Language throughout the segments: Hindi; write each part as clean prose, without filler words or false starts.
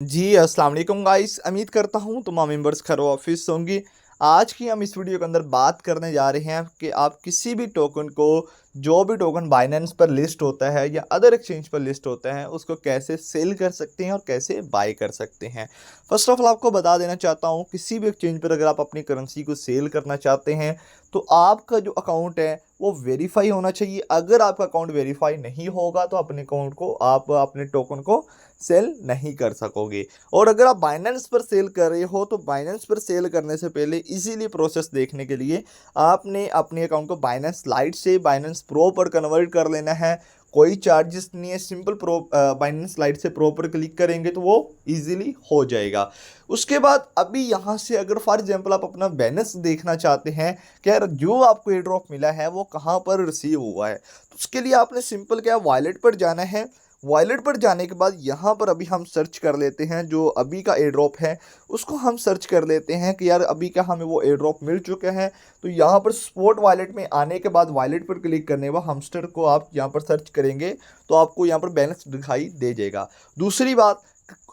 जी, अस्सलाम वालेकुम गाइस। उम्मीद करता हूँ तमाम मेंबर्स खैर ऑफिस होंगे। आज की हम इस वीडियो के अंदर बात करने जा रहे हैं कि आप किसी भी टोकन को, जो भी टोकन बाइनेंस पर लिस्ट होता है या अदर एक्सचेंज पर लिस्ट होता है, उसको कैसे सेल कर सकते हैं और कैसे बाय कर सकते हैं। फर्स्ट ऑफ ऑल आपको बता देना चाहता हूँ, किसी भी एक्सचेंज पर अगर आप अपनी करेंसी को सेल करना चाहते हैं तो आपका जो अकाउंट है वो वेरीफाई होना चाहिए। अगर आपका अकाउंट वेरीफाई नहीं होगा तो अपने अकाउंट को, आप अपने टोकन को सेल नहीं कर सकोगे। और अगर आप बाइनेंस पर सेल कर रहे हो तो बाइनेंस पर सेल करने से पहले इजीली प्रोसेस देखने के लिए आपने अपने अकाउंट को बाइनेंस लाइट से बाइनेंस प्रो पर कन्वर्ट कर लेना है। कोई चार्जेस नहीं है, सिंपल प्रो बाइनेंस लाइट से प्रो पर क्लिक करेंगे तो वो इजीली हो जाएगा। उसके बाद अभी यहाँ से अगर फॉर एग्जांपल आप अपना बैलेंस देखना चाहते हैं कि यार जो आपको एयर ड्रॉप मिला है वो कहाँ पर रिसीव हुआ है, तो उसके लिए आपने सिंपल क्या वॉलेट पर जाना है। वॉलेट पर जाने के बाद यहाँ पर अभी हम सर्च कर लेते हैं, जो अभी का एयर ड्रॉप है उसको हम सर्च कर लेते हैं कि यार अभी का हमें वो एयर ड्रॉप मिल चुके हैं। तो यहाँ पर स्पॉट वॉलेट में आने के बाद वॉलेट पर क्लिक करने के बाद हमस्टर को आप यहाँ पर सर्च करेंगे तो आपको यहाँ पर बैलेंस दिखाई दे जाएगा। दूसरी बात,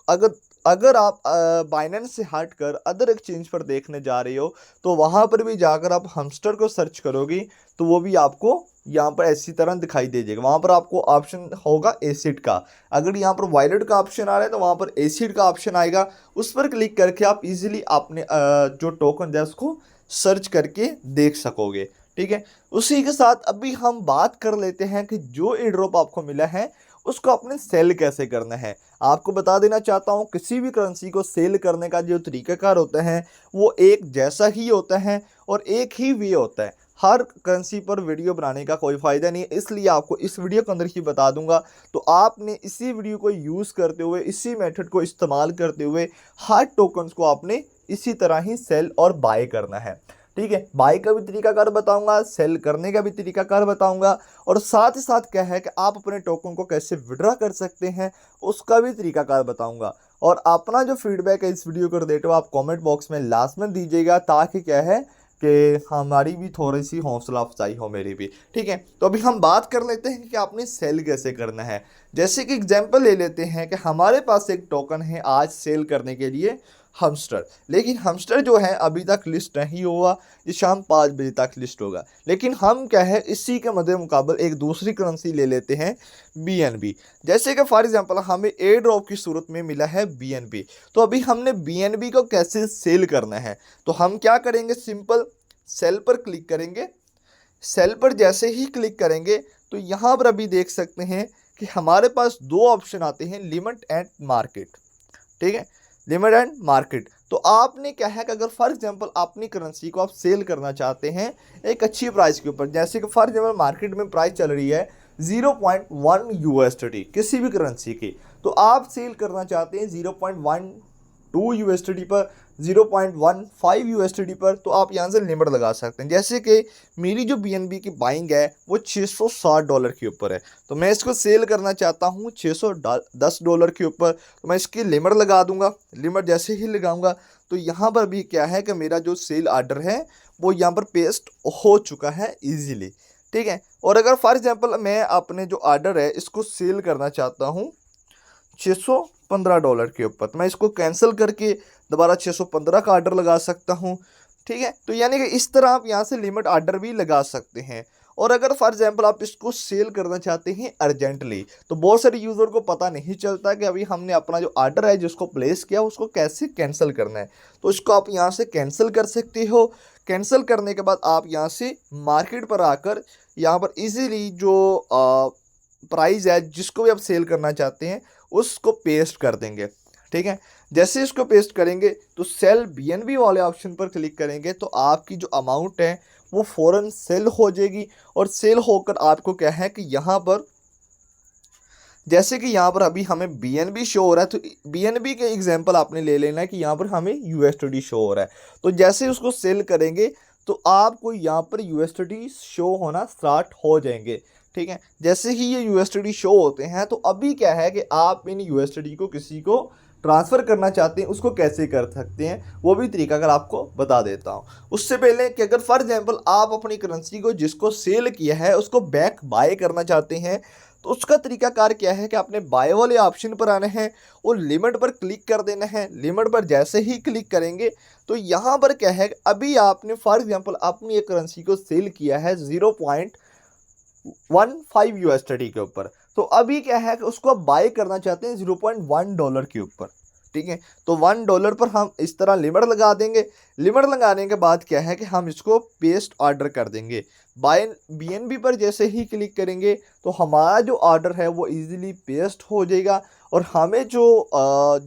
अगर अगर आप बाइनेंस से हट कर अदर एक्सचेंज पर देखने जा रहे हो तो वहाँ पर भी जाकर आप हमस्टर को सर्च करोगे तो वो भी आपको यहाँ पर ऐसी तरह दिखाई दे जाएगा। वहाँ पर आपको ऑप्शन होगा एसिड का। अगर यहाँ पर वायलेट का ऑप्शन आ रहा है तो वहाँ पर एसिड का ऑप्शन आएगा, उस पर क्लिक करके आप इजीली अपने जो टोकन है उसको सर्च करके देख सकोगे। ठीक है, उसी के साथ अभी हम बात कर लेते हैं कि जो एयर ड्रॉप आपको मिला है उसको आपने सेल कैसे करना है। आपको बता देना चाहता हूँ, किसी भी करेंसी को सेल करने का जो तरीकाकार होता है वो एक जैसा ही होता है और एक ही वे होता है। हर करेंसी पर वीडियो बनाने का कोई फ़ायदा नहीं है, इसलिए आपको इस वीडियो के अंदर ही बता दूंगा। तो आपने इसी वीडियो को यूज़ करते हुए, इसी मेथड को इस्तेमाल करते हुए हर टोकन्स को आपने इसी तरह ही सेल और बाय करना है। ठीक है, बाय का भी तरीकाकार बताऊंगा, सेल करने का भी तरीकाकार बताऊंगा, और साथ ही साथ क्या है कि आप अपने टोकन को कैसे विड्रॉ कर सकते हैं उसका भी तरीकाकार बताऊंगा। और अपना जो फीडबैक है इस वीडियो को रिलेटेड आप कमेंट बॉक्स में लास्ट में दीजिएगा, ताकि क्या है कि हमारी भी थोड़ी सी हौसला अफजाई हो, मेरी भी। ठीक है, तो अभी हम बात कर लेते हैं कि आपने सेल कैसे करना है। जैसे कि एग्जांपल ले लेते हैं कि हमारे पास एक टोकन है आज सेल करने के लिए, हमस्टर। लेकिन हमस्टर जो है अभी तक लिस्ट नहीं हुआ, ये शाम 5 बजे तक लिस्ट होगा। लेकिन हम क्या है, इसी के मद्दे मुकाबल एक दूसरी करेंसी ले लेते हैं, BNB। जैसे कि फॉर एग्जांपल हमें एयर ड्रॉप की सूरत में मिला है BNB, तो अभी हमने BNB को कैसे सेल करना है, तो हम क्या करेंगे, सिंपल सेल पर क्लिक करेंगे। सेल पर जैसे ही क्लिक करेंगे तो यहाँ पर अभी देख सकते हैं कि हमारे पास दो ऑप्शन आते हैं, लिमिट एंड मार्केट। ठीक है, लिमिट एंड मार्केट। तो आपने क्या है कि अगर फॉर एग्जांपल अपनी करेंसी को आप सेल करना चाहते हैं एक अच्छी प्राइस के ऊपर, जैसे कि फॉर एग्जांपल मार्केट में प्राइस चल रही है 0.1 USD किसी भी करेंसी की, तो आप सेल करना चाहते हैं 0.12 USD पर, 0.15 USD पर, तो आप यहाँ से लिमिट लगा सकते हैं। जैसे कि मेरी जो BNB की बाइंग है वो $660 के ऊपर है, तो मैं इसको सेल करना चाहता हूँ $610 के ऊपर, तो मैं इसकी लिमिट लगा दूंगा। लिमिट जैसे ही लगाऊंगा तो यहाँ पर भी क्या है कि मेरा जो सेल ऑर्डर है वो यहाँ पर पेस्ट हो चुका है इजीली। ठीक है, और अगर फॉर एग्जांपल मैं अपने जो ऑर्डर है इसको सेल करना चाहता हूँ $615 के ऊपर, तो मैं इसको कैंसिल करके दोबारा 615 का ऑर्डर लगा सकता हूँ। ठीक है, तो यानी कि इस तरह आप यहाँ से लिमिट ऑर्डर भी लगा सकते हैं। और अगर फॉर एग्जांपल आप इसको सेल करना चाहते हैं अर्जेंटली, तो बहुत सारे यूज़र को पता नहीं चलता कि अभी हमने अपना जो ऑर्डर है जिसको प्लेस किया उसको कैसे कैंसिल करना है, तो इसको आप यहाँ से कैंसिल कर सकते हो। कैंसिल करने के बाद आप यहाँ से मार्केट पर आकर यहाँ पर इजीली जो प्राइस है जिसको भी आप सेल करना चाहते हैं उसको पेस्ट कर देंगे। ठीक है, जैसे इसको पेस्ट करेंगे तो सेल BNB वाले ऑप्शन पर क्लिक करेंगे तो आपकी जो अमाउंट है वो फ़ौरन सेल हो जाएगी। और सेल होकर आपको क्या है कि यहाँ पर, जैसे कि यहाँ पर अभी हमें BNB शो हो रहा है, तो BNB के एग्जांपल आपने ले लेना है कि यहाँ पर हमें USD शो हो रहा है, तो जैसे ही उसको सेल करेंगे तो आपको यहाँ पर USD शो होना स्टार्ट हो जाएंगे। ठीक है, जैसे ही ये USD शो होते हैं तो अभी क्या है कि आप इन USD को किसी को ट्रांसफ़र करना चाहते हैं उसको कैसे कर सकते हैं, वो भी तरीका अगर आपको बता देता हूँ। उससे पहले कि अगर फॉर एग्जांपल आप अपनी करेंसी को जिसको सेल किया है उसको बैक बाय करना चाहते हैं, तो उसका तरीकाकार क्या है कि आपने बाय वाले ऑप्शन पर आना है और लिमिट पर क्लिक कर देना है। लिमिट पर जैसे ही क्लिक करेंगे तो यहाँ पर क्या है, अभी आपने फॉर एग्जांपल अपनी एक करेंसी को सेल किया है 0.15 यूएसडी के ऊपर, तो अभी क्या है कि उसको आप बाय करना चाहते हैं $0.1 के ऊपर। ठीक है, तो $1 पर हम इस तरह लिमिट लगा देंगे। लिमिट लगाने के बाद क्या है कि हम इसको पेस्ट ऑर्डर कर देंगे। बाय बीएनबी पर जैसे ही क्लिक करेंगे तो हमारा जो ऑर्डर है वो इजीली पेस्ट हो जाएगा और हमें जो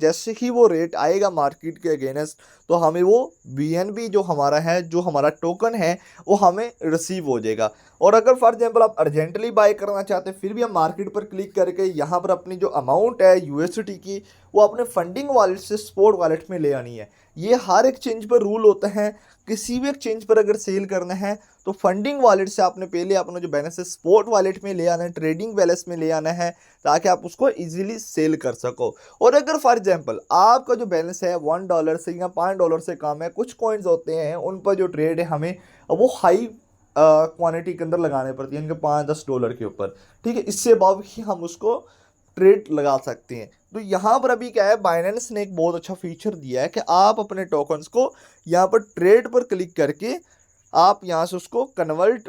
जैसे ही वो रेट आएगा मार्केट के अगेंस्ट, तो हमें वो बीएनबी जो हमारा है, जो हमारा टोकन है, वो हमें रिसीव हो जाएगा। और अगर फॉर एग्जांपल आप अर्जेंटली बाय करना चाहते हैं, फिर भी हम मार्केट पर क्लिक करके यहाँ पर अपनी जो अमाउंट है यूएसडी की वो अपने फंडिंग वॉलेट से स्पॉट वॉलेट में ले आनी है। ये हर एक्सचेंज पर रूल होता है। किसी भी एक्सचेंज पर अगर सेल करना है तो फंडिंग वॉलेट से आपने पहले अपना जो बैलेंस है स्पॉट वॉलेट में ले आना है, ट्रेडिंग बैलेंस में ले आना है, ताकि आप उसको इजीली सेल कर सको। और अगर फॉर एग्जांपल आपका जो बैलेंस है $1 से या $5 से कम है, कुछ कॉइन्स होते हैं उन पर जो ट्रेड है हमें वो हाई क्वांटिटी के अंदर लगाने पड़ती है, इनके $5-10 के ऊपर। ठीक है, इससे अबव ही हम उसको ट्रेड लगा सकते हैं। तो यहाँ पर अभी क्या है, बाइनेंस ने एक बहुत अच्छा फीचर दिया है कि आप अपने टोकन्स को यहाँ पर ट्रेड पर क्लिक करके आप यहाँ से उसको कन्वर्ट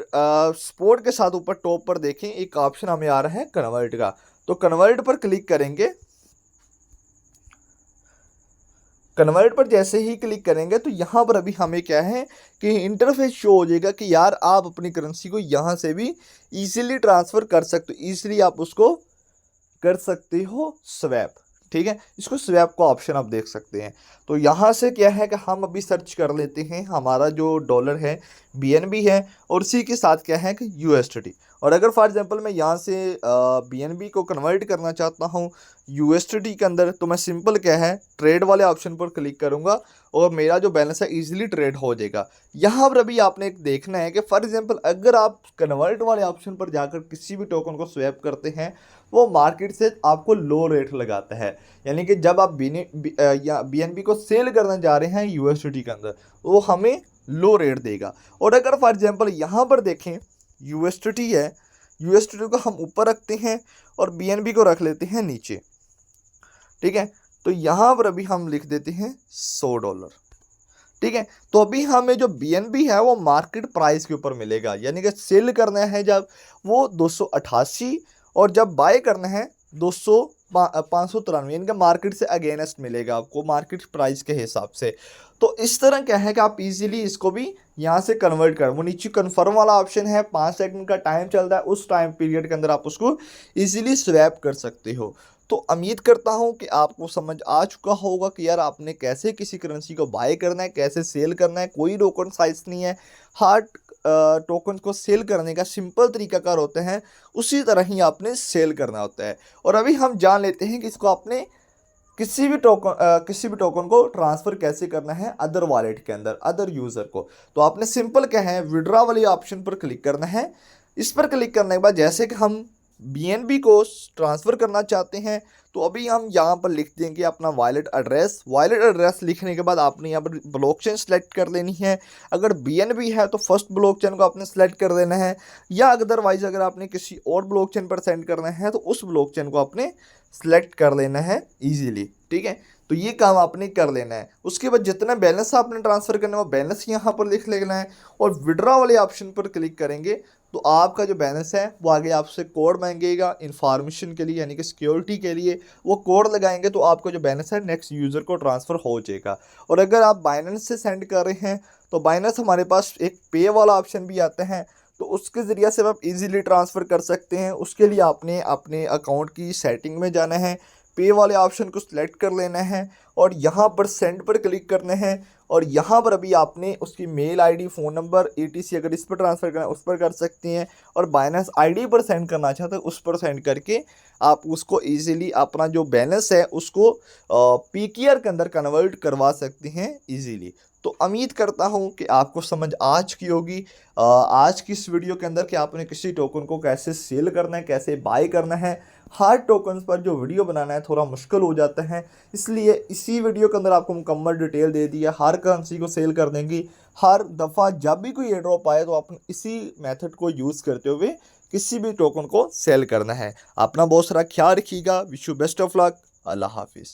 स्पॉट के साथ ऊपर टॉप पर देखें एक ऑप्शन हमें आ रहा है कन्वर्ट का, तो कन्वर्ट पर क्लिक करेंगे। कन्वर्ट पर जैसे ही क्लिक करेंगे तो यहाँ पर अभी हमें क्या है कि इंटरफेस शो हो जाएगा कि यार आप अपनी करेंसी को यहाँ से भी इजीली ट्रांसफ़र कर सकते हो, इजीली आप उसको कर सकते हो स्वैप। ठीक है, इसको स्वैप का ऑप्शन आप देख सकते हैं। तो यहाँ से क्या है कि हम अभी सर्च कर लेते हैं हमारा जो डॉलर है बीएनबी है और उसी के साथ क्या है कि यूएसडी। और अगर फॉर एग्जांपल मैं यहाँ से बीएनबी को कन्वर्ट करना चाहता हूँ यूएसडी के अंदर, तो मैं सिंपल क्या है ट्रेड वाले ऑप्शन पर क्लिक करूँगा और मेरा जो बैलेंस है इजीली ट्रेड हो जाएगा। यहाँ पर अभी आपने एक देखना है कि फॉर एग्जांपल अगर आप कन्वर्ट वाले ऑप्शन पर जाकर किसी भी टोकन को स्वैप करते हैं वो मार्केट से आपको लो रेट लगाता है, यानी कि जब आप बीएनबी को सेल करने जा रहे हैं यूएसडी के अंदर वो हमें लो रेट देगा। और अगर फॉर एग्जांपल यहाँ पर देखें यूएसडी है, यूएसडी को हम ऊपर रखते हैं और बीएनबी को रख लेते हैं नीचे। ठीक है, तो यहाँ पर अभी हम लिख देते हैं $100। ठीक है, तो अभी हमें जो बीएनबी है वो मार्केट प्राइस के ऊपर मिलेगा, यानी कि सेल करना है जब वो 288 और जब बाय करना है 593, यानी कि मार्केट से अगेंस्ट मिलेगा आपको मार्केट प्राइस के हिसाब से। तो इस तरह क्या है कि आप इजीली इसको भी यहाँ से कन्वर्ट कर, वो नीचे कन्फर्म वाला ऑप्शन है, 5 सेकंड का टाइम चल रहा है, उस टाइम पीरियड के अंदर आप उसको इजीली स्वैप कर सकते हो। तो उम्मीद करता हूँ कि आपको समझ आ चुका होगा कि यार आपने कैसे किसी करेंसी को बाय करना है, कैसे सेल करना है। कोई रोकन साइज नहीं है, हार्ड टोकन को सेल करने का सिंपल तरीकाकार होता है, उसी तरह ही आपने सेल करना होता है। और अभी हम जान लेते हैं कि इसको आपने किसी भी टोकन को ट्रांसफ़र कैसे करना है अदर वॉलेट के अंदर, अदर यूज़र को। तो आपने सिंपल क्या है विड्रॉ वाली ऑप्शन पर क्लिक करना है। इस पर क्लिक करने के बाद जैसे कि हम बीएनबी को ट्रांसफ़र करना चाहते हैं तो अभी हम यहाँ पर लिख देंगे अपना वॉलेट एड्रेस। वॉलेट एड्रेस लिखने के बाद आपने यहाँ पर ब्लॉकचेन सेलेक्ट कर लेनी है। अगर बीएनबी है तो फर्स्ट ब्लॉकचेन को आपने सेलेक्ट कर देना है, या अदरवाइज अगर आपने किसी और ब्लॉकचेन पर सेंड करना है तो उस ब्लॉकचेन को आपने सेलेक्ट कर लेना है ईजीली। ठीक है, तो ये काम आपने कर लेना है। उसके बाद जितना बैलेंस आपने ट्रांसफ़र करना है वो बैलेंस यहाँ पर लिख लेना है और विड्रॉ वाले ऑप्शन पर क्लिक करेंगे तो आपका जो बैलेंस है वो आगे आपसे कोड मांगेगा इन्फॉर्मेशन के लिए, यानी कि सिक्योरिटी के लिए। वो कोड लगाएंगे तो आपका जो बैलेंस है नेक्स्ट यूज़र को ट्रांसफ़र हो जाएगा। और अगर आप बाइनेंस से सेंड कर रहे हैं तो बाइनेंस हमारे पास एक पे वाला ऑप्शन भी आता है, तो उसके ज़रिए से आप इजीली ट्रांसफ़र कर सकते हैं। उसके लिए आपने अपने अकाउंट की सेटिंग में जाना है, पे वाले ऑप्शन को सिलेक्ट कर लेना है और यहाँ पर सेंड पर क्लिक करना है। और यहाँ पर अभी आपने उसकी mail ID, phone number, ETC अगर इस पर ट्रांसफ़र करना है उस पर कर सकते हैं, और बाइनेंस आईडी पर सेंड करना चाहते हैं उस पर सेंड करके आप उसको इजीली अपना जो बैलेंस है उसको PKR के अंदर कन्वर्ट करवा सकते हैं इजीली। तो उम्मीद करता हूँ कि आपको समझ आ चुकी होगी आज की इस वीडियो के अंदर कि आपने किसी टोकन को कैसे सेल करना है, कैसे बाय करना है। हर टोकन्स पर जो वीडियो बनाना है थोड़ा मुश्किल हो जाता है। इसलिए इसी वीडियो के अंदर आपको मुकम्मल डिटेल दे दी है, हर करेंसी को सेल कर देंगी। हर दफ़ा जब भी कोई एयर ड्रॉप आए तो आप इसी मेथड को यूज़ करते हुए किसी भी टोकन को सेल करना है। अपना बहुत सारा ख्याल रखिएगा। Wish you best of luck. अल्लाह हाफिज़।